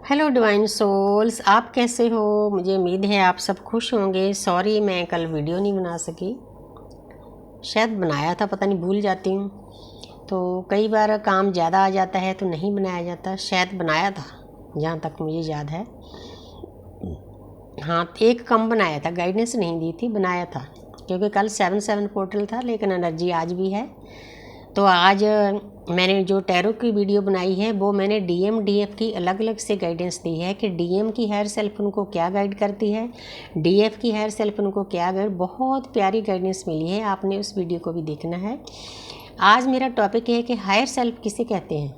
Hello divine souls, आप कैसे हो। मुझे उम्मीद है आप सब खुश होंगे। सॉरी मैं कल वीडियो नहीं बना सकी, शायद बनाया था, पता नहीं, भूल जाती हूँ। तो कई बार काम ज़्यादा आ जाता है तो नहीं बनाया जाता। शायद बनाया था जहाँ तक मुझे याद है। हाँ, एक कम बनाया था, गाइडेंस नहीं दी थी, बनाया था क्योंकि कल 7/7 पोर्टल था, लेकिन एनर्जी आज भी है। तो आज मैंने जो टैरो की वीडियो बनाई है वो मैंने डीएम डीएफ की अलग अलग से गाइडेंस दी है कि डीएम की हायर सेल्फ उनको क्या गाइड करती है, डीएफ की हायर सेल्फ उनको क्या गाइड। बहुत प्यारी गाइडेंस मिली है, आपने उस वीडियो को भी देखना है। आज मेरा टॉपिक है कि हायर सेल्फ किसे कहते हैं।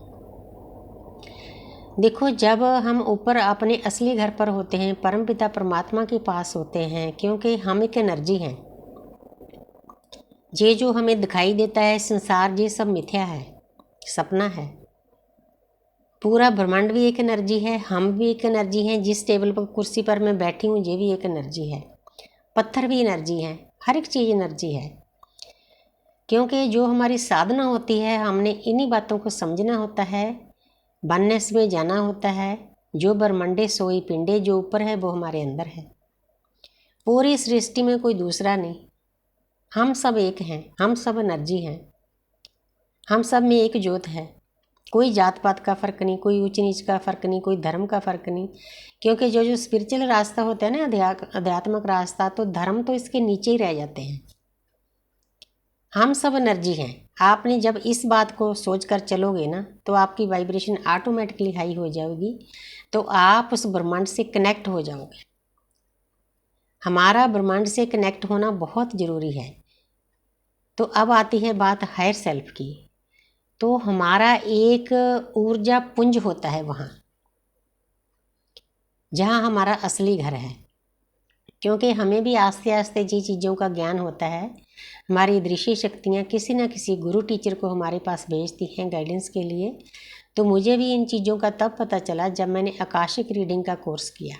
देखो, जब हम ऊपर अपने असली घर पर होते हैं, परमपिता परमात्मा के पास होते हैं, क्योंकि हम एक एनर्जी हैं। ये जो हमें दिखाई देता है संसार, ये सब मिथ्या है, सपना है। पूरा ब्रह्मांड भी एक एनर्जी है, हम भी एक एनर्जी हैं। जिस टेबल पर कुर्सी पर मैं बैठी हूँ ये भी एक एनर्जी है, पत्थर भी एनर्जी है, हर एक चीज़ एनर्जी है। क्योंकि जो हमारी साधना होती है, हमने इन्हीं बातों को समझना होता है, वननेस में जाना होता है। जो ब्रह्मंडे सोई पिंडे, जो ऊपर है वो हमारे अंदर है। पूरी सृष्टि में कोई दूसरा नहीं, हम सब एक हैं, हम सब एनर्जी हैं, हम सब में एक ज्योत है। कोई जात पात का फ़र्क नहीं, कोई ऊंच नीच का फ़र्क नहीं, कोई धर्म का फ़र्क नहीं। क्योंकि जो स्पिरिचुअल रास्ता होता है ना, आध्यात्मिक रास्ता, तो धर्म तो इसके नीचे ही रह जाते हैं। हम सब एनर्जी हैं। आपने जब इस बात को सोच कर चलोगे ना, तो आपकी वाइब्रेशन ऑटोमेटिकली हाई हो जाएगी, तो आप उस ब्रह्मांड से कनेक्ट हो जाओगे। हमारा ब्रह्मांड से कनेक्ट होना बहुत ज़रूरी है। तो अब आती है बात हायर सेल्फ की। तो हमारा एक ऊर्जा पुंज होता है वहाँ, जहाँ हमारा असली घर है। क्योंकि हमें भी आस्ते आस्ते जी चीज़ों का ज्ञान होता है। हमारी दृश्य शक्तियाँ किसी न किसी गुरु टीचर को हमारे पास भेजती हैं गाइडेंस के लिए। तो मुझे भी इन चीज़ों का तब पता चला जब मैंने आकाशिक रीडिंग का कोर्स किया।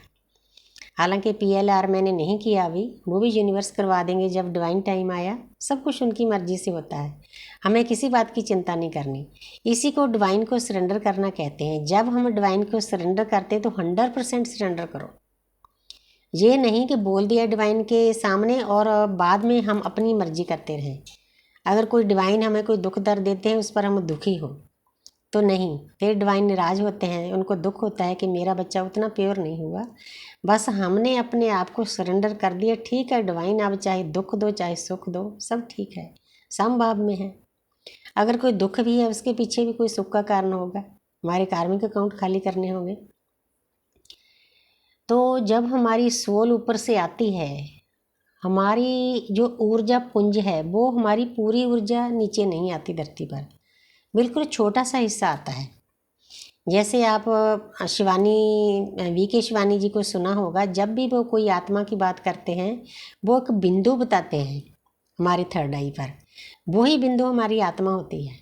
हालांकि पीएलआर मैंने नहीं किया अभी, वो भी यूनिवर्स करवा देंगे जब डिवाइन टाइम आया। सब कुछ उनकी मर्जी से होता है, हमें किसी बात की चिंता नहीं करनी। इसी को डिवाइन को सरेंडर करना कहते हैं। जब हम डिवाइन को सरेंडर करते हैं तो 100% सरेंडर करो। ये नहीं कि बोल दिया डिवाइन के सामने और बाद में हम अपनी मर्जी करते रहें। अगर कोई डिवाइन हमें कोई दुख दर्द देते हैं, उस पर हम दुखी हो तो नहीं, फिर डिवाइन नाराज होते हैं। उनको दुख होता है कि मेरा बच्चा उतना प्योर नहीं हुआ। बस हमने अपने आप को सरेंडर कर दिया। ठीक है डिवाइन, अब चाहे दुख दो चाहे सुख दो, सब ठीक है, समभाव में है। अगर कोई दुख भी है, उसके पीछे भी कोई सुख का कारण होगा, हमारे कार्मिक अकाउंट खाली करने होंगे। तो जब हमारी सोल ऊपर से आती है, हमारी जो ऊर्जा पुंज है वो हमारी पूरी ऊर्जा नीचे नहीं आती धरती पर, बिल्कुल छोटा सा हिस्सा आता है। जैसे आप शिवानी वीके शिवानी जी को सुना होगा, जब भी वो कोई आत्मा की बात करते हैं वो एक बिंदु बताते हैं हमारे थर्ड आई पर। वही बिंदु हमारी आत्मा होती है,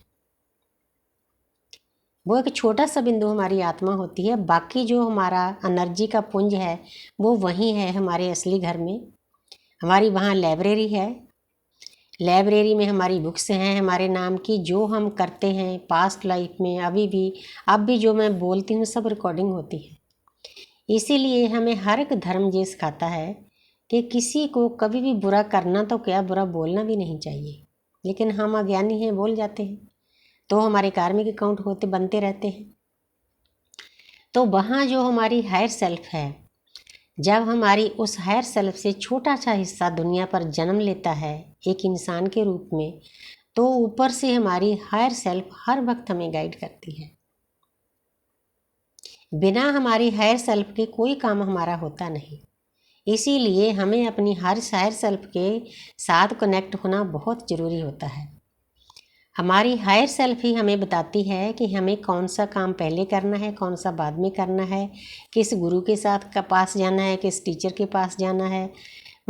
वो एक छोटा सा बिंदु हमारी आत्मा होती है। बाकी जो हमारा एनर्जी का पुंज है वो वहीं है हमारे असली घर में। हमारी वहाँ लाइब्रेरी है, लाइब्रेरी में हमारी बुक्स हैं हमारे नाम की, जो हम करते हैं पास्ट लाइफ में, अभी भी, अब भी जो मैं बोलती हूँ सब रिकॉर्डिंग होती है। इसीलिए हमें हर एक धर्म ये सिखाता है कि किसी को कभी भी बुरा करना तो क्या, बुरा बोलना भी नहीं चाहिए। लेकिन हम अज्ञानी हैं, बोल जाते हैं, तो हमारे कार्मिक अकाउंट होते बनते रहते हैं। तो वहाँ जो हमारी हायर सेल्फ है, जब हमारी उस हायर सेल्फ से छोटा सा हिस्सा दुनिया पर जन्म लेता है एक इंसान के रूप में, तो ऊपर से हमारी हायर सेल्फ हर वक्त हमें गाइड करती है। बिना हमारी हायर सेल्फ के कोई काम हमारा होता नहीं। इसीलिए हमें अपनी हर हायर सेल्फ के साथ कनेक्ट होना बहुत ज़रूरी होता है। हमारी हायर सेल्फ ही हमें बताती है कि हमें कौन सा काम पहले करना है, कौन सा बाद में करना है, किस गुरु के साथ का पास जाना है, किस टीचर के पास जाना है।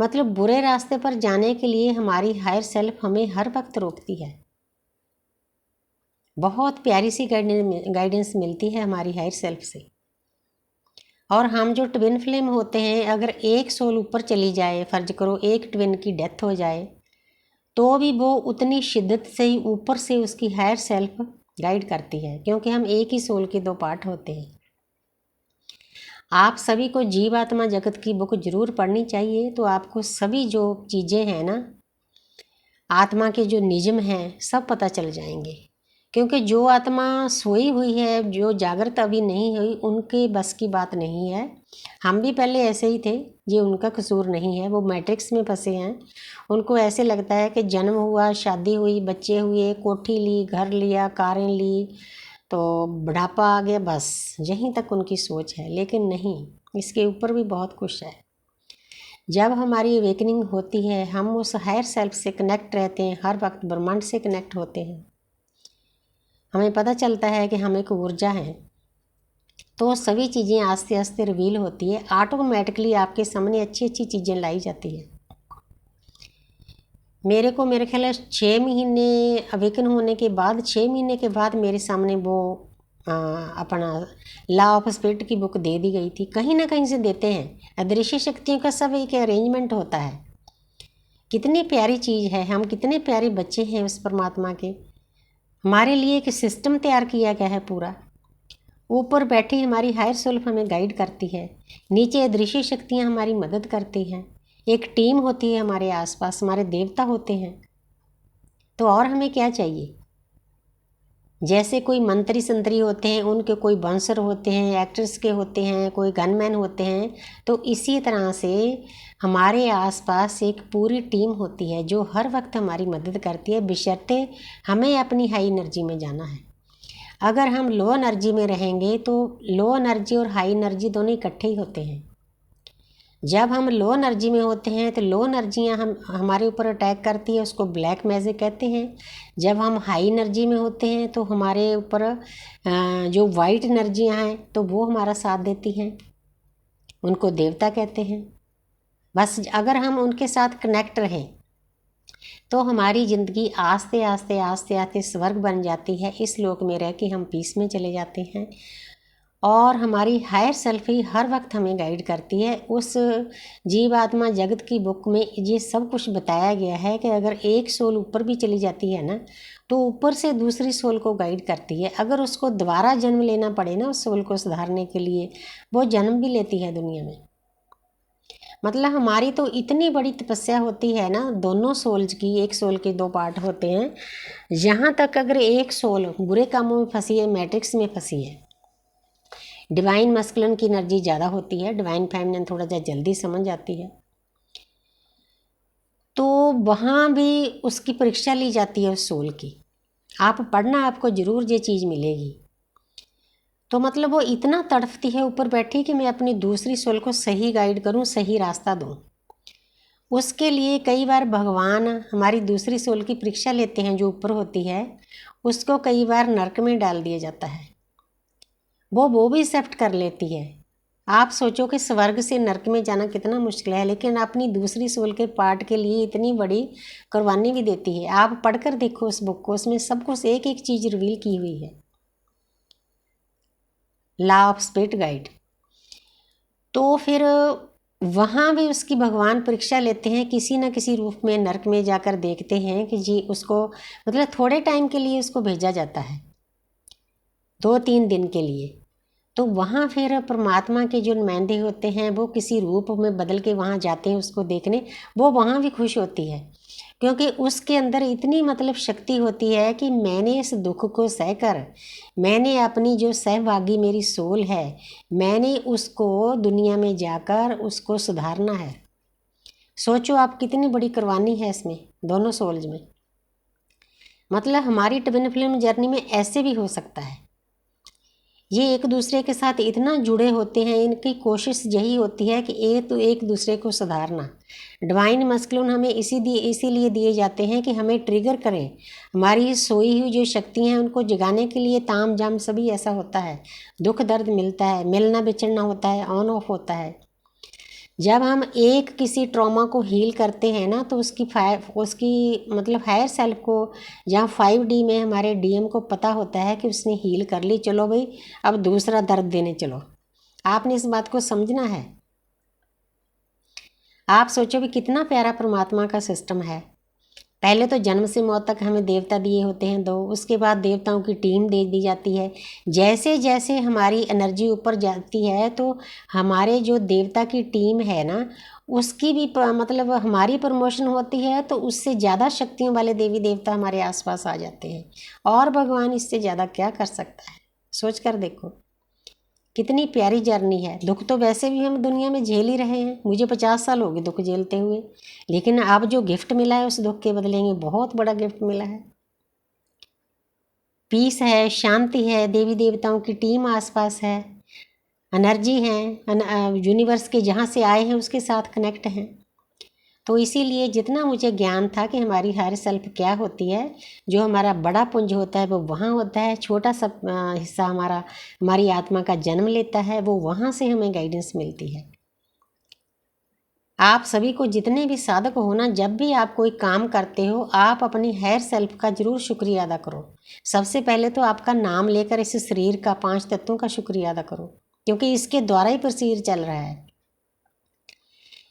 मतलब बुरे रास्ते पर जाने के लिए हमारी हायर सेल्फ हमें हर वक्त रोकती है। बहुत प्यारी सी गाइडेंस मिलती है हमारी हायर सेल्फ से। और हम जो ट्विन फ्लेम होते हैं, अगर एक सोल ऊपर चली जाए, फर्ज करो एक ट्विन की डेथ हो जाए, तो भी वो उतनी शिद्दत से ही ऊपर से उसकी हायर सेल्फ गाइड करती है, क्योंकि हम एक ही सोल के दो पार्ट होते हैं। आप सभी को जीवात्मा जगत की बुक जरूर पढ़नी चाहिए। तो आपको सभी जो चीज़ें हैं ना, आत्मा के जो नियम हैं, सब पता चल जाएंगे। क्योंकि जो आत्मा सोई हुई है, जो जागृत अभी नहीं हुई, उनके बस की बात नहीं है। हम भी पहले ऐसे ही थे, ये उनका कसूर नहीं है, वो मैट्रिक्स में फंसे हैं। उनको ऐसे लगता है कि जन्म हुआ, शादी हुई, बच्चे हुए, कोठी ली, घर लिया, कारें ली, तो बुढ़ापा आ गया, बस यहीं तक उनकी सोच है। लेकिन नहीं, इसके ऊपर भी बहुत कुछ है। जब हमारी अवेकनिंग होती है, हम उस हायर सेल्फ से कनेक्ट रहते हैं, हर वक्त ब्रह्मांड से कनेक्ट होते हैं। हमें पता चलता है कि हम एक ऊर्जा हैं। तो सभी चीज़ें आस्ते आस्ते रिवील होती है, ऑटोमेटिकली आपके सामने अच्छी अच्छी चीज़ें लाई जाती है। मेरे ख्याल है 6 महीने अवेकन होने के बाद, 6 महीने के बाद मेरे सामने वो अपना लॉ ऑफ स्पिरिट की बुक दे दी गई थी। कहीं ना कहीं से देते हैं, अदृश्य शक्तियों का सब एक अरेंजमेंट होता है। कितनी प्यारी चीज़ है, हम कितने प्यारे बच्चे हैं उस परमात्मा के। हमारे लिए एक सिस्टम तैयार किया गया है पूरा। ऊपर बैठी हमारी हायर सेल्फ हमें गाइड करती है, नीचे अदृश्य शक्तियाँ हमारी मदद करती हैं, एक टीम होती है हमारे आसपास, हमारे देवता होते हैं। तो और हमें क्या चाहिए। जैसे कोई मंत्री संतरी होते हैं, उनके कोई बाउंसर होते हैं, एक्टर्स के होते हैं, कोई गनमैन होते हैं, तो इसी तरह से हमारे आसपास एक पूरी टीम होती है जो हर वक्त हमारी मदद करती है, बशर्ते हमें अपनी हाई एनर्जी में जाना है। अगर हम लो एनर्जी में रहेंगे तो लो एनर्जी और हाई एनर्जी दोनों इकट्ठे ही होते हैं। जब हम लो एनर्जी में होते हैं तो लो एनर्जियाँ हमारे ऊपर अटैक करती है, उसको ब्लैक मैजिक कहते हैं। जब हम हाई एनर्जी में होते हैं तो हमारे ऊपर जो वाइट एनर्जियाँ हैं तो वो हमारा साथ देती हैं, उनको देवता कहते हैं। बस अगर हम उनके साथ कनेक्ट रहें तो हमारी ज़िंदगी आस्ते आस्ते आस्ते आस्ते स्वर्ग बन जाती है। इस लोक में रह के हम पीस में चले जाते हैं और हमारी हायर सेल्फ ही हर वक्त हमें गाइड करती है। उस जीवात्मा जगत की बुक में ये सब कुछ बताया गया है कि अगर एक सोल ऊपर भी चली जाती है ना, तो ऊपर से दूसरी सोल को गाइड करती है। अगर उसको दोबारा जन्म लेना पड़े ना उस सोल को सुधारने के लिए, वो जन्म भी लेती है दुनिया में। मतलब हमारी तो इतनी बड़ी तपस्या होती है ना, दोनों सोल्स की, एक सोल के दो पार्ट होते हैं। यहाँ तक अगर एक सोल बुरे कामों में फंसी है, मैट्रिक्स में फंसी है, डिवाइन मस्कुलिन की एनर्जी ज़्यादा होती है, डिवाइन फेमिनिन थोड़ा सा जल्दी समझ आती है, तो वहाँ भी उसकी परीक्षा ली जाती है उस सोल की। आप पढ़ना, आपको ज़रूर ये चीज़ मिलेगी। तो मतलब वो इतना तड़फती है ऊपर बैठी कि मैं अपनी दूसरी सोल को सही गाइड करूं, सही रास्ता दूं। उसके लिए कई बार भगवान हमारी दूसरी सोल की परीक्षा लेते हैं, जो ऊपर होती है उसको कई बार नरक में डाल दिया जाता है, वो भी एक्सेप्ट कर लेती है। आप सोचो कि स्वर्ग से नरक में जाना कितना मुश्किल है, लेकिन अपनी दूसरी सोल के पार्ट के लिए इतनी बड़ी कुर्बानी भी देती है। आप पढ़कर देखो उस बुक को, उसमें सब कुछ एक एक चीज़ रिवील की हुई है, लॉ ऑफ स्पिरिट गाइड। तो फिर वहाँ भी उसकी भगवान परीक्षा लेते हैं, किसी न किसी रूप में नरक में जाकर देखते हैं कि जी उसको, मतलब थोड़े टाइम के लिए उसको भेजा जाता है, 2-3 दिन के लिए। तो वहाँ फिर परमात्मा के जो नुमाइंदे होते हैं वो किसी रूप में बदल के वहाँ जाते हैं उसको देखने। वो वहाँ भी खुश होती है, क्योंकि उसके अंदर इतनी मतलब शक्ति होती है कि मैंने इस दुख को सहकर, मैंने अपनी जो सहभागी मेरी सोल है, मैंने उसको दुनिया में जाकर उसको सुधारना है। सोचो आप कितनी बड़ी कुर्बानी है इसमें, दोनों सोल्स में। मतलब हमारी ट्विन फ्लेम जर्नी में ऐसे भी हो सकता है। ये एक दूसरे के साथ इतना जुड़े होते हैं, इनकी कोशिश यही होती है कि एक दूसरे को सुधारना। डिवाइन मस्कुलिन हमें इसीलिए दिए जाते हैं कि हमें ट्रिगर करें, हमारी सोई हुई जो शक्ति हैं उनको जगाने के लिए। ताम जाम सभी ऐसा होता है, दुख दर्द मिलता है, मिलना बिछड़ना होता है, ऑन ऑफ होता है। जब हम एक किसी ट्रॉमा को हील करते हैं ना, तो उसकी मतलब हायर सेल्फ को या 5D में हमारे DM को पता होता है कि उसने हील कर ली, चलो भाई अब दूसरा दर्द देने चलो। आपने इस बात को समझना है। आप सोचो भी कितना प्यारा परमात्मा का सिस्टम है। पहले तो जन्म से मौत तक हमें देवता दिए होते हैं 2, उसके बाद देवताओं की टीम दे दी जाती है। जैसे जैसे हमारी एनर्जी ऊपर जाती है तो हमारे जो देवता की टीम है ना, उसकी भी मतलब हमारी प्रमोशन होती है, तो उससे ज़्यादा शक्तियों वाले देवी देवता हमारे आसपास आ जाते हैं। और भगवान इससे ज़्यादा क्या कर सकता है, सोच कर देखो कितनी प्यारी जर्नी है। दुख तो वैसे भी हम दुनिया में झेल ही रहे हैं, मुझे 50 साल हो गए दुख झेलते हुए, लेकिन अब जो गिफ्ट मिला है उस दुख के बदले में बहुत बड़ा गिफ्ट मिला है। पीस है, शांति है, देवी देवताओं की टीम आसपास है, एनर्जी है, यूनिवर्स के जहाँ से आए हैं उसके साथ कनेक्ट हैं। तो इसीलिए जितना मुझे ज्ञान था कि हमारी हायर सेल्फ क्या होती है, जो हमारा बड़ा पुंज होता है वो वहाँ होता है, छोटा सा हिस्सा हमारी आत्मा का जन्म लेता है, वो वहाँ से हमें गाइडेंस मिलती है। आप सभी को जितने भी साधक हो ना, जब भी आप कोई काम करते हो, आप अपनी हायर सेल्फ का जरूर शुक्रिया अदा करो। सबसे पहले तो आपका नाम लेकर इस शरीर का 5 तत्वों का शुक्रिया अदा करो, क्योंकि इसके द्वारा ही शरीर चल रहा है।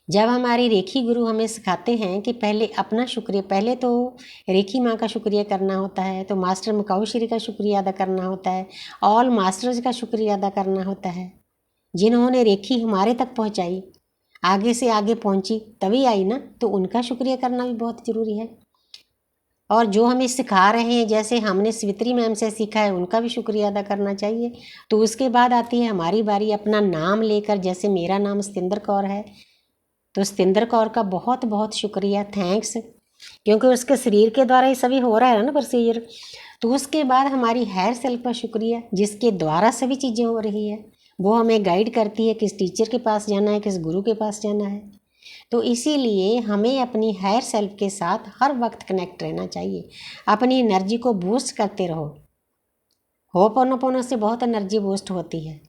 जब हमारी रेखी गुरु हमें सिखाते हैं कि पहले अपना शुक्रिया, पहले तो रेखी माँ का शुक्रिया करना होता है, तो मास्टर मकाऊ श्री का शुक्रिया अदा करना होता है, ऑल मास्टर्स का शुक्रिया अदा करना होता है, जिन्होंने रेखी हमारे तक पहुँचाई, आगे से आगे पहुँची तभी आई ना, तो उनका शुक्रिया करना भी बहुत ज़रूरी है। और जो हमें सिखा रहे हैं, जैसे हमने सवित्री मैम से सीखा है, उनका भी शुक्रिया अदा करना चाहिए। तो उसके बाद आती है हमारी बारी अपना नाम लेकर, जैसे मेरा नाम सतिंदर कौर है, तो सतिंदर कौर का बहुत बहुत शुक्रिया, थैंक्स, क्योंकि उसके शरीर के द्वारा ही सभी हो रहा है ना प्रोसीजर। तो उसके बाद हमारी हायर सेल्फ का शुक्रिया, जिसके द्वारा सभी चीज़ें हो रही है, वो हमें गाइड करती है किस टीचर के पास जाना है, किस गुरु के पास जाना है। तो इसीलिए हमें अपनी हायर सेल्फ के साथ हर वक्त कनेक्ट रहना चाहिए, अपनी एनर्जी को बूस्ट करते रहो। होपोनोपोनो से बहुत एनर्जी बूस्ट होती है,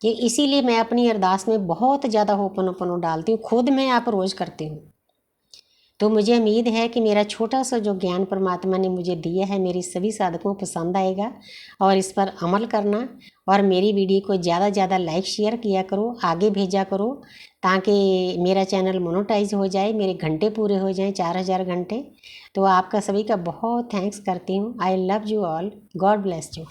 कि इसीलिए मैं अपनी अरदास में बहुत ज़्यादा होपोनोपोनो डालती हूँ, खुद मैं आप रोज़ करती हूँ। तो मुझे उम्मीद है कि मेरा छोटा सा जो ज्ञान परमात्मा ने मुझे दिया है, मेरी सभी साधकों को पसंद आएगा, और इस पर अमल करना, और मेरी वीडियो को ज़्यादा ज़्यादा लाइक शेयर किया करो, आगे भेजा करो, ताकि मेरा चैनल मोनेटाइज हो जाए, मेरे घंटे पूरे हो जाएं, 4000 घंटे। तो आपका सभी का बहुत थैंक्स करती हूँ। I love you all, God bless you.